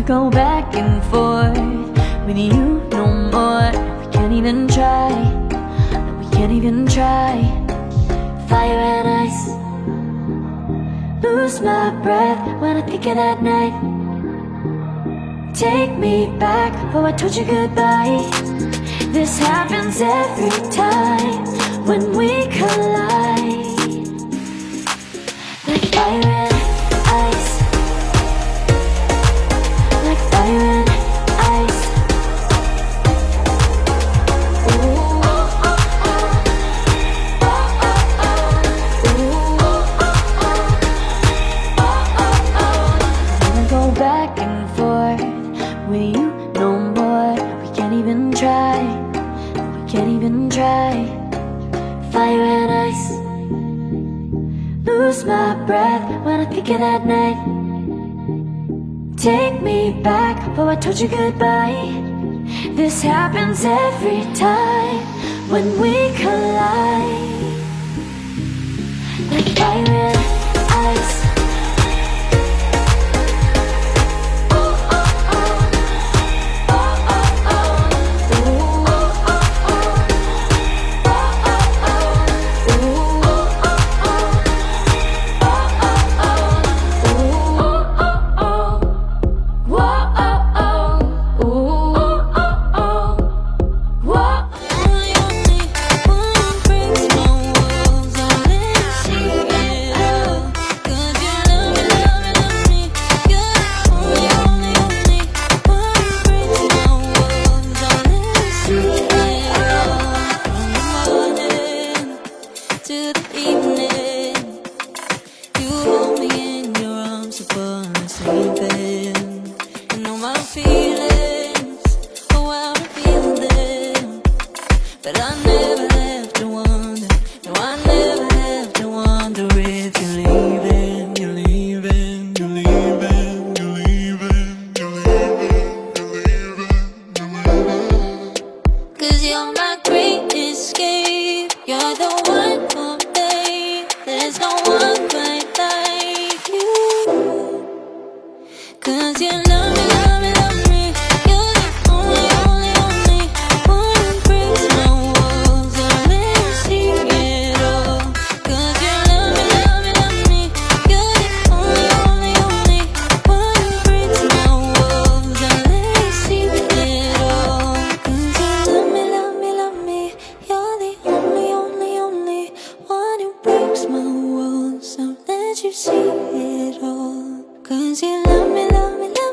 go back and forth with you no more. We can't even try, no, we can't even try. Fire and ice, lose my breath when I think of that night. Take me back before I told you goodbye. This happens every time when we collide. Like fire and ice, like fire and ice. Ooh, oh, oh, oh. Oh, oh, oh. Ooh, oh, oh, oh. Oh, oh, oh. Wanna go back and forth with you no more. We can't even try, we can't even try. Fire and ice, lose my breath when I think of that night. Take me back before I told you goodbye. This happens every time when we collide. Like fire and ice. But I never have to wonder, no, I never have to wonder if you're leaving, you're leaving, you're leaving, you're leaving, you're leaving, you're leaving, you're leaving. 'Cause you're my great escape, you're the one for me, there's no one quite like you. 'Cause you love me, love me, love me, you're the only, only, only one who breaks my walls, I'll let you see it all. 'Cause you love me, love me, love me, you're the only, only, only one who breaks my walls, I'll let you see it all. 'Cause you love me, love me, love me, you're the only, only, only one who breaks my walls, I'll let you see it all. 'Cause you love me, love me, love me.